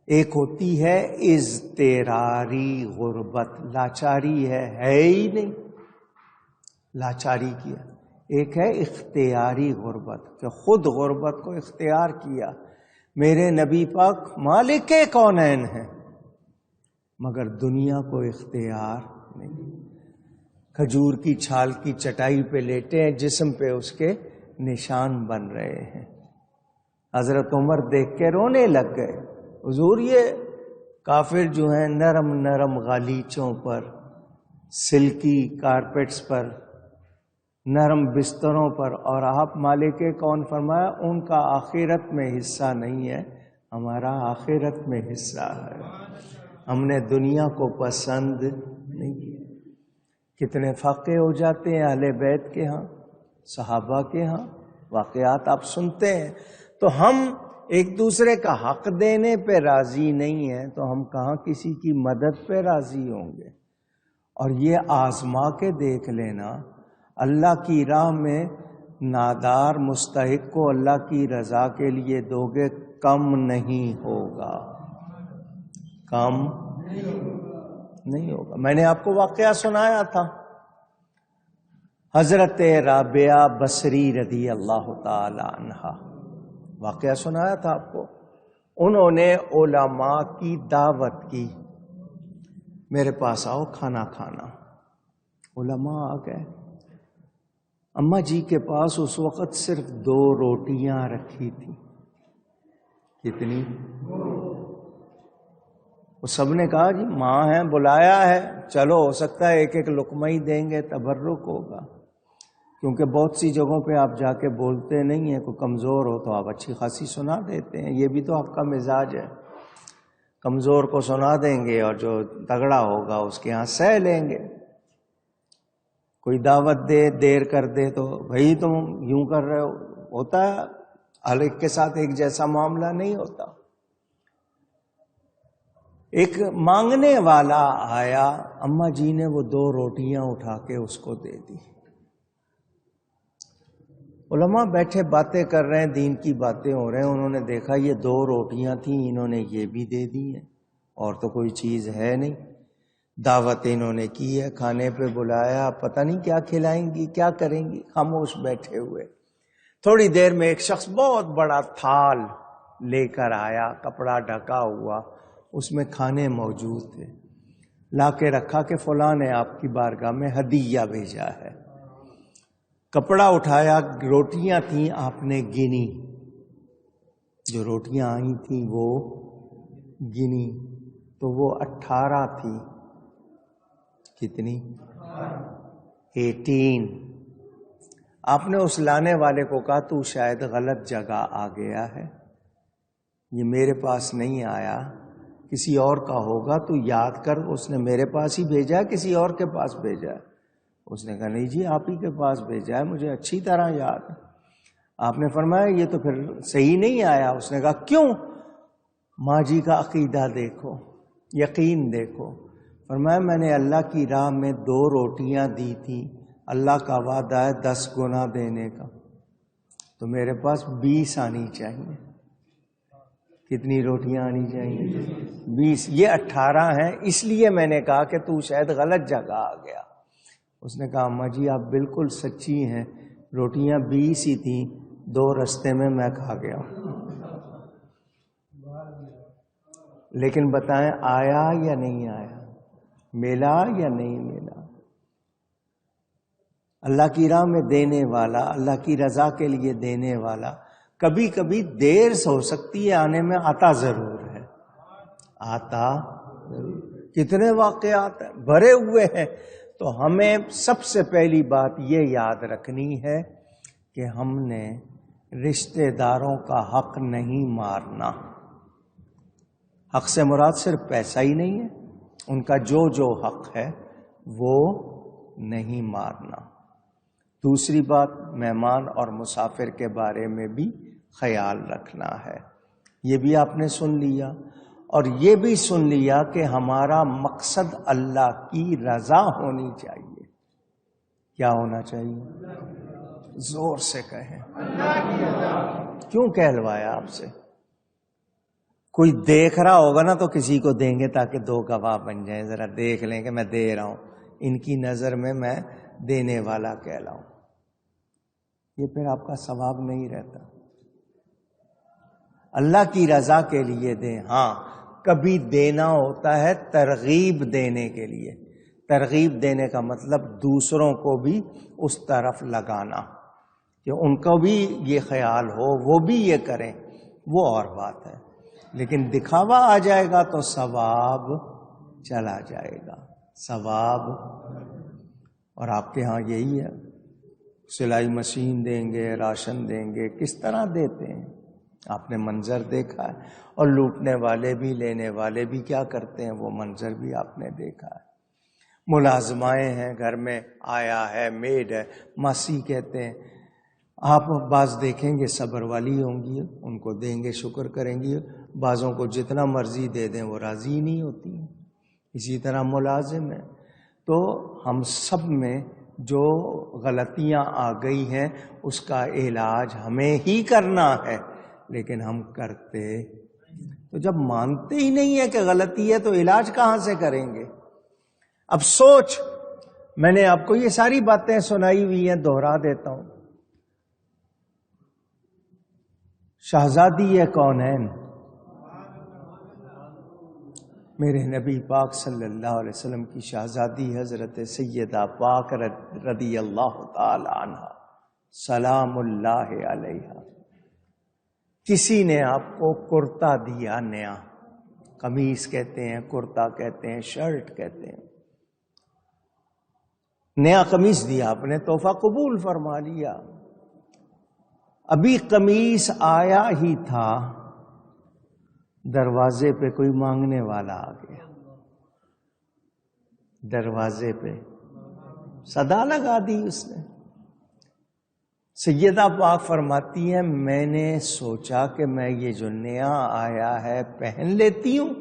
ایک ہوتی ہے اضطراری غربت، لاچاری ہے ہی نہیں، لاچاری کیا. ایک ہے اختیاری غربت کہ خود غربت کو اختیار کیا. میرے نبی پاک مالک کونین ہیں مگر دنیا کو اختیار نہیں. کھجور کی چھال کی چٹائی پہ لیٹے ہیں، جسم پہ اس کے نشان بن رہے ہیں. حضرت عمر دیکھ کے رونے لگ گئے، حضور یہ کافر جو ہیں نرم نرم غالیچوں پر، سلکی کارپیٹس پر، نرم بستروں پر، اور آپ مالک کون؟ فرمایا ان کا آخرت میں حصہ نہیں ہے، ہمارا آخرت میں حصہ ہے. ہم نے دنیا کو پسند نہیں کیا. کتنے فاقے ہو جاتے ہیں اہل بیت کے ہاں، صحابہ کے ہاں، واقعات آپ سنتے ہیں. تو ہم ایک دوسرے کا حق دینے پہ راضی نہیں ہیں تو ہم کہاں کسی کی مدد پہ راضی ہوں گے. اور یہ آزما کے دیکھ لینا، اللہ کی راہ میں نادار مستحق کو اللہ کی رضا کے لیے دو گے، کم نہیں ہوگا، کم نہیں ہوگا. میں نے آپ کو واقعہ سنایا تھا، حضرت رابعہ بصری رضی اللہ تعالی عنہا، واقعہ سنایا تھا آپ کو. انہوں نے علماء کی دعوت کی، میرے پاس آؤ کھانا کھانا. علماء آ گئے. اماں جی کے پاس اس وقت صرف 2 روٹیاں رکھی تھی. کتنی؟ وہ سب نے کہا جی ماں ہے، بلایا ہے، چلو ہو سکتا ہے ایک ایک لقمہ ہی دیں گے، تبرک ہوگا. کیونکہ بہت سی جگہوں پہ آپ جا کے بولتے نہیں ہیں، کوئی کمزور ہو تو آپ اچھی خاصی سنا دیتے ہیں. یہ بھی تو آپ کا مزاج ہے، کمزور کو سنا دیں گے اور جو تگڑا ہوگا اس کے ہاں سہ لیں گے. کوئی دعوت دے دیر کر دے تو بھائی تم یوں کر رہے ہو، ہوتا ہے ہر ایک کے ساتھ ایک جیسا معاملہ نہیں ہوتا. ایک مانگنے والا آیا، اماں جی نے وہ 2 روٹیاں اٹھا کے اس کو دے دی. علماء بیٹھے باتیں کر رہے ہیں، دین کی باتیں ہو رہے ہیں. انہوں نے دیکھا یہ 2 روٹیاں تھیں، انہوں نے یہ بھی دے دی ہیں، اور تو کوئی چیز ہے نہیں. دعوت انہوں نے کی ہے، کھانے پہ بلایا، پتہ نہیں کیا کھلائیں گی کیا کریں گی. خاموش بیٹھے ہوئے. تھوڑی دیر میں ایک شخص بہت بڑا تھال لے کر آیا، کپڑا ڈھکا ہوا، اس میں کھانے موجود تھے. لا کے رکھا کہ فلاں نے آپ کی بارگاہ میں ہدیہ بھیجا ہے. کپڑا اٹھایا، روٹیاں تھیں، آپ نے گنی، جو روٹیاں آئی تھیں وہ گنی تو وہ 18 تھی. کتنی؟ 18. آپ نے اس لانے والے کو کہا تو شاید غلط جگہ آ گیا ہے، یہ میرے پاس نہیں آیا، کسی اور کا ہوگا تو یاد کر، اس نے میرے پاس ہی بھیجا ہے کسی اور کے پاس بھیجا ہے؟ اس نے کہا نہیں جی آپ ہی کے پاس بھیجا ہے، مجھے اچھی طرح یاد ہے. آپ نے فرمایا یہ تو پھر صحیح نہیں آیا. اس نے کہا کیوں؟ ماں جی کا عقیدہ دیکھو، یقین دیکھو. فرمایا میں نے اللہ کی راہ میں 2 روٹیاں دی تھیں، اللہ کا وعدہ ہے 10 گنا دینے کا، تو میرے پاس 20 آنی چاہیے. کتنی روٹیاں آنی چاہیے؟ 20. یہ 18 ہیں، اس لیے میں نے کہا کہ تو شاید غلط جگہ آ گیا. اس نے کہا اماں جی آپ بالکل سچی ہیں، روٹیاں 20 ہی تھیں، 2 رستے میں میں کھا گیا. لیکن بتائیں آیا یا نہیں آیا؟ ملا یا نہیں ملا؟ اللہ کی راہ میں دینے والا، اللہ کی رضا کے لیے دینے والا، کبھی کبھی دیر سے ہو سکتی ہے آنے میں، آتا ضرور ہے، آتا ضرور. کتنے واقعات ہیں بھرے ہوئے ہیں. تو ہمیں سب سے پہلی بات یہ یاد رکھنی ہے کہ ہم نے رشتہ داروں کا حق نہیں مارنا. حق سے مراد صرف پیسہ ہی نہیں ہے، ان کا جو حق ہے وہ نہیں مارنا. دوسری بات مہمان اور مسافر کے بارے میں بھی خیال رکھنا ہے. یہ بھی آپ نے سن لیا، اور یہ بھی سن لیا کہ ہمارا مقصد اللہ کی رضا ہونی چاہیے. کیا ہونا چاہیے؟ زور سے کہیں. کیوں کہلوایا آپ سے؟ کوئی دیکھ رہا ہوگا نا تو کسی کو دیں گے تاکہ دو گواہ بن جائیں، ذرا دیکھ لیں کہ میں دے رہا ہوں، ان کی نظر میں دینے والا کہلاؤں۔ یہ پھر آپ کا ثواب نہیں رہتا۔ اللہ کی رضا کے لیے دیں۔ ہاں کبھی دینا ہوتا ہے ترغیب دینے کے لیے، ترغیب دینے کا مطلب دوسروں کو بھی اس طرف لگانا کہ ان کو بھی یہ خیال ہو، وہ بھی یہ کریں، وہ اور بات ہے۔ لیکن دکھاوا آ جائے گا تو ثواب چلا جائے گا، ثواب۔ اور آپ کے ہاں یہی ہے، سلائی مشین دیں گے، راشن دیں گے، کس طرح دیتے ہیں؟ آپ نے منظر دیکھا ہے، اور لوٹنے والے بھی لینے والے بھی کیا کرتے ہیں، وہ منظر بھی آپ نے دیکھا ہے۔ ملازمائیں ہیں گھر میں، آیا ہے، میڈ ہے، ماسی کہتے ہیں، آپ بعض دیکھیں گے صبر والی ہوں گی، ان کو دیں گے شکر کریں گی، بعضوں کو جتنا مرضی دے دیں وہ راضی نہیں ہوتی ہیں۔ اسی طرح ملازم ہیں۔ تو ہم سب میں جو غلطیاں آ گئی ہیں اس کا علاج ہمیں ہی کرنا ہے، لیکن ہم کرتے تو جب مانتے ہی نہیں ہے کہ غلطی ہے تو علاج کہاں سے کریں گے؟ اب سوچ، میں نے آپ کو یہ ساری باتیں سنائی ہوئی ہیں، دوہرا دیتا ہوں۔ شہزادی کونین میرے نبی پاک صلی اللہ علیہ وسلم کی شہزادی حضرت سیدہ پاک رضی اللہ تعالی عنہ سلام اللہ علیہا، کسی نے آپ کو کرتا دیا نیا، قمیص کہتے ہیں، کرتا کہتے ہیں، شرٹ کہتے ہیں، نیا قمیص دیا، آپ نے تحفہ قبول فرما لیا۔ ابھی قمیص آیا ہی تھا، دروازے پہ کوئی مانگنے والا آ گیا، دروازے پہ صدا لگا دی اس نے۔ سیدہ پاک فرماتی ہیں میں نے سوچا کہ میں یہ جو نیا آیا ہے پہن لیتی ہوں،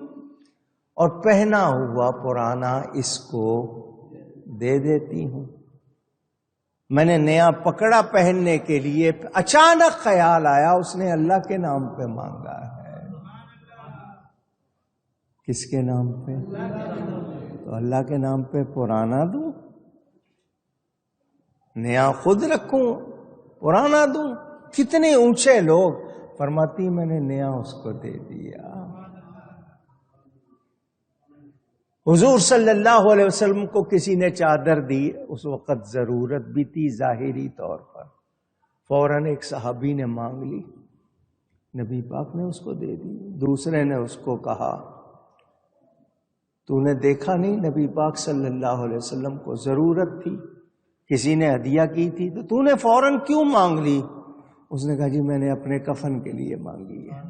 اور پہنا ہوا پرانا اس کو دے دیتی ہوں۔ میں نے نیا پکڑا پہننے کے لیے، اچانک خیال آیا اس نے اللہ کے نام پہ مانگا ہے۔ کس کے نام پہ؟ تو اللہ کے نام پہ پرانا دوں، نیا خود رکھوں، پرانا دوں؟ کتنے اونچے لوگ! فرماتی میں نے نیا اس کو دے دیا۔ حضور صلی اللہ علیہ وسلم کو کسی نے چادر دی، اس وقت ضرورت بھی تھی ظاہری طور پر، فوراً ایک صحابی نے مانگ لی، نبی پاک نے اس کو دے دی۔ دوسرے نے اس کو کہا تو نے دیکھا نہیں نبی پاک صلی اللہ علیہ وسلم کو ضرورت تھی، کسی نے ہدیہ کی تھی، تو نے فوراً کیوں مانگ لی؟ اس نے کہا جی میں نے اپنے کفن کے لیے مانگی ہے۔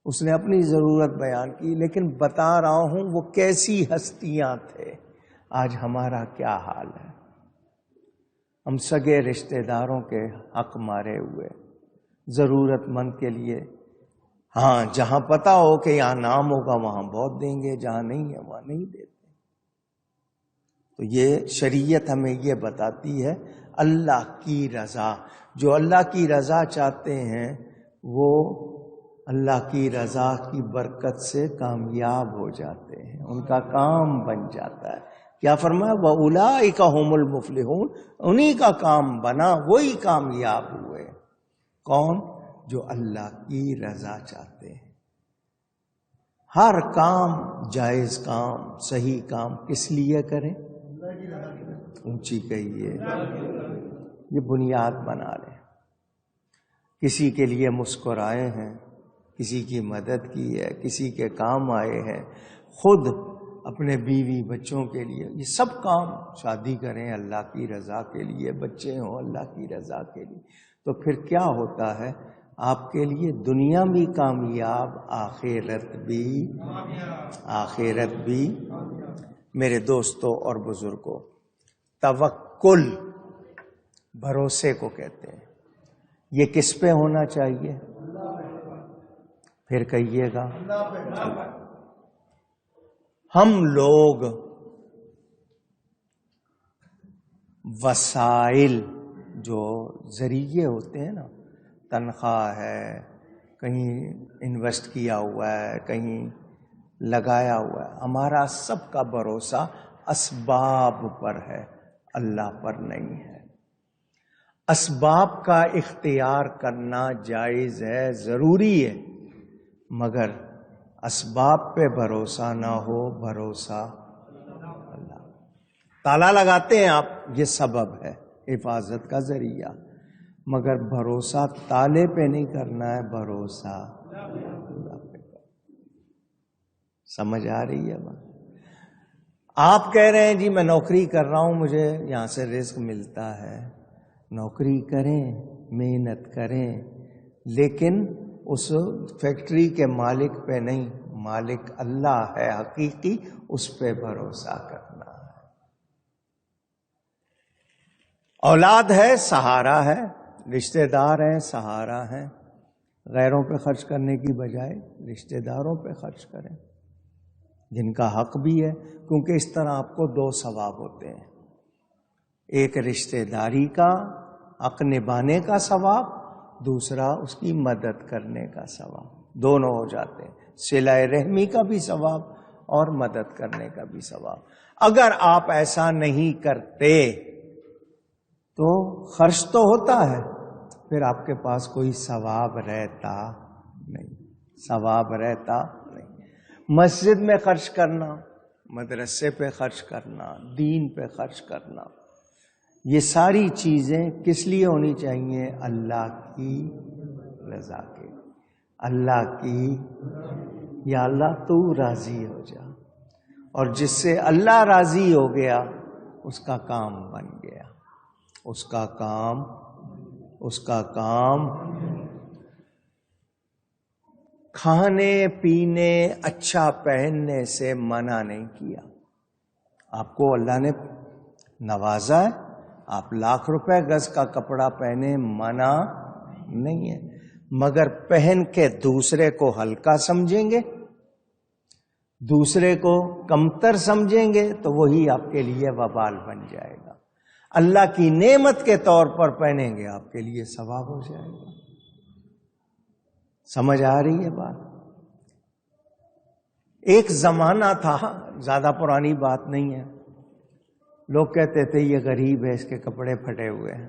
اس نے اپنی ضرورت بیان کی، لیکن بتا رہا ہوں وہ کیسی ہستیاں تھے۔ آج ہمارا کیا حال ہے؟ ہم سگے رشتہ داروں کے حق مارے ہوئے، ضرورت مند کے لیے، ہاں جہاں پتا ہو کہ یہاں نام ہوگا وہاں بہت دیں گے، جہاں نہیں ہے وہاں نہیں دیتے۔ تو یہ شریعت ہمیں یہ بتاتی ہے اللہ کی رضا، جو اللہ کی رضا چاہتے ہیں وہ اللہ کی رضا کی برکت سے کامیاب ہو جاتے ہیں، ان کا کام بن جاتا ہے۔ کیا فرمایا؟ وَأُولَئِكَ هُمُ الْمُفْلِحُونَ، انہی کا کام بنا، وہی کامیاب ہوئے۔ کون؟ جو اللہ کی رضا چاہتے ہیں۔ ہر کام، جائز کام، صحیح کام کس لیے کریں؟ اونچی کہیے، یہ بنیاد بنا لیں۔ کسی کے لیے مسکرائے ہیں، کسی کی مدد کی ہے، کسی کے کام آئے ہیں، خود اپنے بیوی بچوں کے لیے، یہ سب کام، شادی کریں اللہ کی رضا کے لیے، بچے ہوں اللہ کی رضا کے لیے، تو پھر کیا ہوتا ہے؟ آپ کے لیے دنیا بھی کامیاب، آخرت بھی۔ میرے دوستوں اور بزرگوں، توکل بھروسے کو کہتے ہیں۔ یہ کس پہ ہونا چاہیے؟ پھر کہیے گا۔ ہم لوگ وسائل جو ذریعے ہوتے ہیں نا، تنخواہ ہے کہیں انویسٹ کیا ہوا ہے، کہیں لگایا ہوا ہے. ہمارا سب کا بھروسہ اسباب پر ہے، اللہ پر نہیں ہے. اسباب کا اختیار کرنا جائز ہے، ضروری ہے، مگر اسباب پہ بھروسہ نہ ہو، بھروسہ اللہ. تالا لگاتے ہیں آپ، یہ سبب ہے، حفاظت کا ذریعہ، مگر بھروسہ تالے پہ نہیں کرنا ہے، بھروسہ اللہ پہ. سمجھ آ رہی ہے بات؟ آپ کہہ رہے ہیں جی میں نوکری کر رہا ہوں، مجھے یہاں سے رزق ملتا ہے. نوکری کریں، محنت کریں، لیکن اس فیکٹری کے مالک پہ نہیں، مالک اللہ ہے حقیقی، اس پہ بھروسہ کرنا ہے. اولاد ہے، سہارا ہے، رشتہ دار ہیں، سہارا ہیں. غیروں پہ خرچ کرنے کی بجائے رشتہ داروں پہ خرچ کریں، جن کا حق بھی ہے، کیونکہ اس طرح آپ کو دو ثواب ہوتے ہیں. ایک رشتہ داری کا حق نبھانے کا ثواب، دوسرا اس کی مدد کرنے کا ثواب. دونوں ہو جاتے ہیں، صلہ رحمی کا بھی ثواب اور مدد کرنے کا بھی ثواب. اگر آپ ایسا نہیں کرتے تو خرچ تو ہوتا ہے، پھر آپ کے پاس کوئی ثواب رہتا نہیں، ثواب رہتا نہیں. مسجد میں خرچ کرنا، مدرسے پہ خرچ کرنا، دین پہ خرچ کرنا، یہ ساری چیزیں کس لیے ہونی چاہیے؟ اللہ کی رضا کے، اللہ کی، یا اللہ تو راضی ہو جا. اور جس سے اللہ راضی ہو گیا اس کا کام بن گیا، اس کا کام. کھانے پینے اچھا پہننے سے منع نہیں کیا. آپ کو اللہ نے نوازا ہے، آپ لاکھ روپے گز کا کپڑا پہنے، منع نہیں ہے، مگر پہن کے دوسرے کو ہلکا سمجھیں گے، دوسرے کو کمتر سمجھیں گے تو وہی آپ کے لیے وبال بن جائے گا. اللہ کی نعمت کے طور پر پہنیں گے، آپ کے لیے ثواب ہو جائے گا. سمجھ آ رہی ہے بات؟ ایک زمانہ تھا، زیادہ پرانی بات نہیں ہے، لوگ کہتے تھے یہ غریب ہے، اس کے کپڑے پھٹے ہوئے ہیں.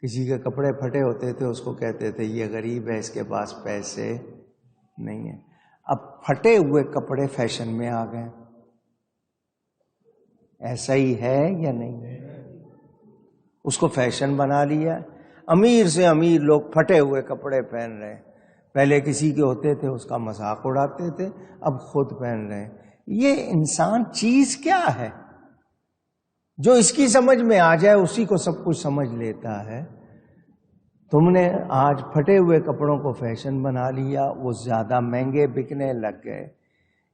کسی کے کپڑے پھٹے ہوتے تھے، اس کو کہتے تھے یہ غریب ہے، اس کے پاس پیسے نہیں ہیں. اب پھٹے ہوئے کپڑے فیشن میں آ گئے. ایسا ہی ہے یا نہیں؟ اس کو فیشن بنا لیا. امیر سے امیر لوگ پھٹے ہوئے کپڑے پہن رہے ہیں. پہلے کسی کے ہوتے تھے اس کا مذاق اڑاتے تھے، اب خود پہن رہے ہیں. یہ انسان چیز کیا ہے؟ جو اس کی سمجھ میں آ جائے اسی کو سب کچھ سمجھ لیتا ہے. تم نے آج پھٹے ہوئے کپڑوں کو فیشن بنا لیا، وہ زیادہ مہنگے بکنے لگ گئے.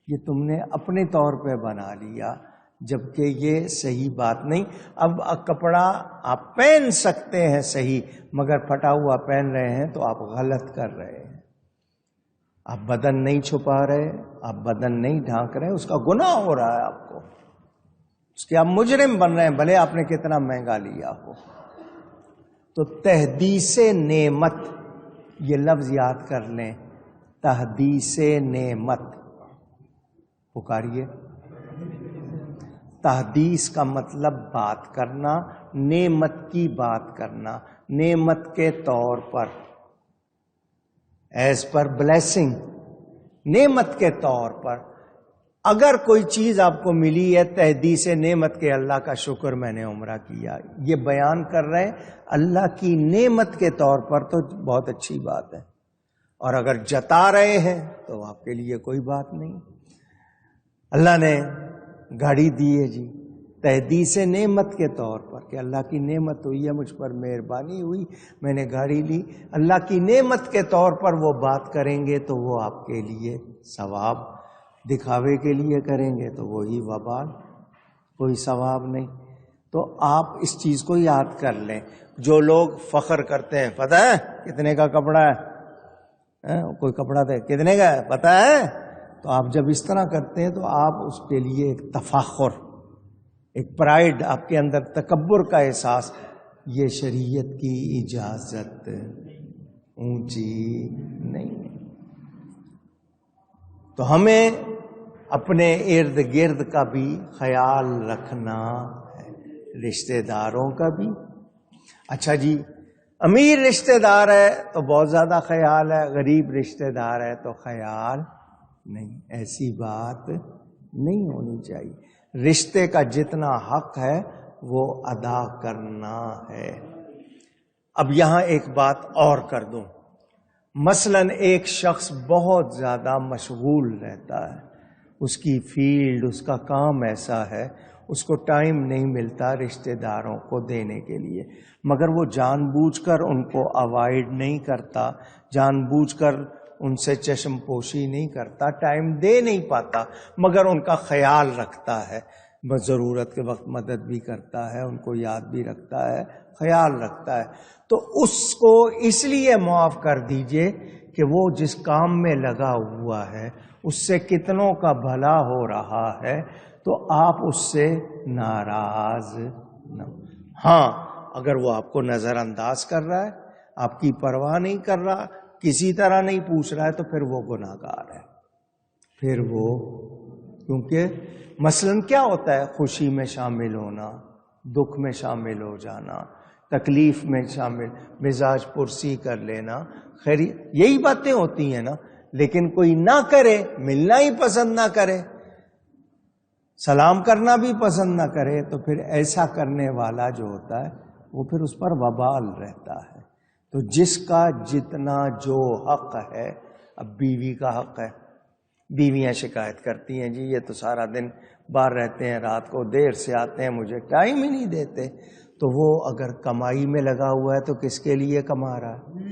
یہ تم نے اپنے طور پہ بنا لیا، جبکہ یہ صحیح بات نہیں. اب کپڑا آپ پہن سکتے ہیں صحیح، مگر پھٹا ہوا پہن رہے ہیں تو آپ غلط کر رہے ہیں. آپ بدن نہیں چھپا رہے، آپ بدن نہیں ڈھانک رہے، اس کا گناہ ہو رہا ہے آپ کو، اس کے آپ مجرم بن رہے ہیں، بھلے آپ نے کتنا مہنگا لیا ہو. تو تحدیث نعمت، یہ لفظ یاد کر لیں، تحدیث نعمت. پکاریے. تحدیث کا مطلب بات کرنا، نعمت کی بات کرنا، نعمت کے طور پر، ایز پر بلیسنگ، نعمت کے طور پر. اگر کوئی چیز آپ کو ملی ہے تحدیث نعمت کے، اللہ کا شکر میں نے عمرہ کیا، یہ بیان کر رہے ہیں اللہ کی نعمت کے طور پر، تو بہت اچھی بات ہے. اور اگر جتا رہے ہیں تو آپ کے لیے کوئی بات نہیں. اللہ نے گاڑی دی ہے جی، تحدیث نعمت کے طور پر، کہ اللہ کی نعمت ہوئی ہے، مجھ پر مہربانی ہوئی، میں نے گاڑی لی. اللہ کی نعمت کے طور پر وہ بات کریں گے تو وہ آپ کے لیے ثواب، دکھاوے کے لیے کریں گے تو وہی وبال، کوئی ثواب نہیں. تو آپ اس چیز کو یاد کر لیں. جو لوگ فخر کرتے ہیں، پتہ ہے کتنے کا کپڑا ہے، کوئی کپڑا دے کتنے کا ہے پتہ ہے، تو آپ جب اس طرح کرتے ہیں تو آپ اس کے لیے ایک تفاخر، ایک پرائڈ آپ کے اندر، تکبر کا احساس، یہ شریعت کی اجازت اونچی نہیں ہے۔ تو ہمیں اپنے ارد گرد کا بھی خیال رکھنا ہے، رشتہ داروں کا بھی۔ اچھا جی، امیر رشتہ دار ہے تو بہت زیادہ خیال ہے، غریب رشتہ دار ہے تو خیال نہیں، ایسی بات نہیں ہونی چاہیے۔ رشتے کا جتنا حق ہے وہ ادا کرنا ہے۔ اب یہاں ایک بات اور کر دوں، مثلا ایک شخص بہت زیادہ مشغول رہتا ہے، اس کی فیلڈ، اس کا کام ایسا ہے، اس کو ٹائم نہیں ملتا رشتہ داروں کو دینے کے لیے، مگر وہ جان بوجھ کر ان کو اوائڈ نہیں کرتا، جان بوجھ کر ان سے چشم پوشی نہیں کرتا، ٹائم دے نہیں پاتا، مگر ان کا خیال رکھتا ہے، بس ضرورت کے وقت مدد بھی کرتا ہے، ان کو یاد بھی رکھتا ہے، خیال رکھتا ہے، تو اس کو اس لیے معاف کر دیجئے کہ وہ جس کام میں لگا ہوا ہے اس سے کتنوں کا بھلا ہو رہا ہے، تو آپ اس سے ناراض نہ ہو۔ ہاں، اگر وہ آپ کو نظر انداز کر رہا ہے، آپ کی پرواہ نہیں کر رہا، کسی طرح نہیں پوچھ رہا ہے، تو پھر وہ گناہ گار ہے، پھر وہ، کیونکہ مثلاً کیا ہوتا ہے، خوشی میں شامل ہونا، دکھ میں شامل ہو جانا، تکلیف میں شامل، مزاج پرسی کر لینا، خیر یہی باتیں ہوتی ہیں نا۔ لیکن کوئی نہ کرے، ملنا ہی پسند نہ کرے، سلام کرنا بھی پسند نہ کرے، تو پھر ایسا کرنے والا جو ہوتا ہے وہ پھر اس پر وبال رہتا ہے۔ تو جس کا جتنا جو حق ہے، اب بیوی کا حق ہے، بیویاں شکایت کرتی ہیں، جی یہ تو سارا دن باہر رہتے ہیں، رات کو دیر سے آتے ہیں، مجھے ٹائم ہی نہیں دیتے۔ تو وہ اگر کمائی میں لگا ہوا ہے تو کس کے لیے کما رہا ہے؟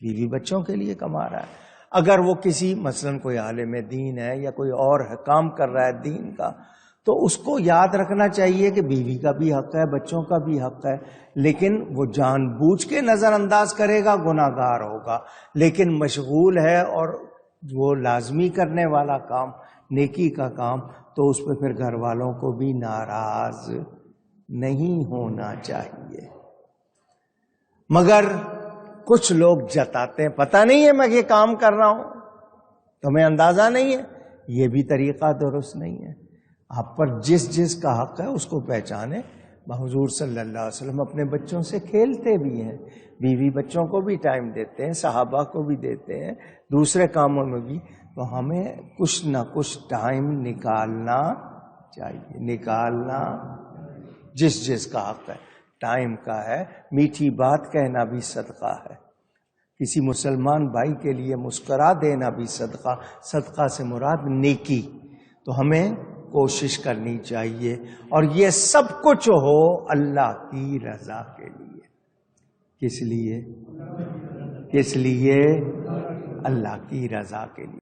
بیوی بچوں کے لیے کما رہا ہے۔ اگر وہ کسی مثلاً کوئی عالم دین ہے یا کوئی اور کام کر رہا ہے دین کا، تو اس کو یاد رکھنا چاہیے کہ بیوی کا بھی حق ہے، بچوں کا بھی حق ہے، لیکن وہ جان بوجھ کے نظر انداز کرے گا، گناہ گار ہوگا۔ لیکن مشغول ہے اور وہ لازمی کرنے والا کام، نیکی کا کام، تو اس پہ پھر گھر والوں کو بھی ناراض نہیں ہونا چاہیے۔ مگر کچھ لوگ جتاتے ہیں، پتہ نہیں ہے میں یہ کام کر رہا ہوں، تمہیں اندازہ نہیں ہے، یہ بھی طریقہ درست نہیں ہے۔ آپ پر جس جس کا حق ہے اس کو پہچانے۔ حضور صلی اللہ علیہ وسلم اپنے بچوں سے کھیلتے بھی ہیں، بیوی بچوں کو بھی ٹائم دیتے ہیں، صحابہ کو بھی دیتے ہیں، دوسرے کاموں میں بھی، تو ہمیں کچھ نہ کچھ ٹائم نکالنا چاہیے، نکالنا، جس جس کا حق ہے، ٹائم کا ہے، میٹھی بات کہنا بھی صدقہ ہے، کسی مسلمان بھائی کے لیے مسکرا دینا بھی صدقہ، صدقہ سے مراد نیکی۔ تو ہمیں کوشش کرنی چاہیے، اور یہ سب کچھ ہو اللہ کی رضا کے لیے۔ کس لیے؟ کس لیے؟ اللہ کی رضا کے لیے۔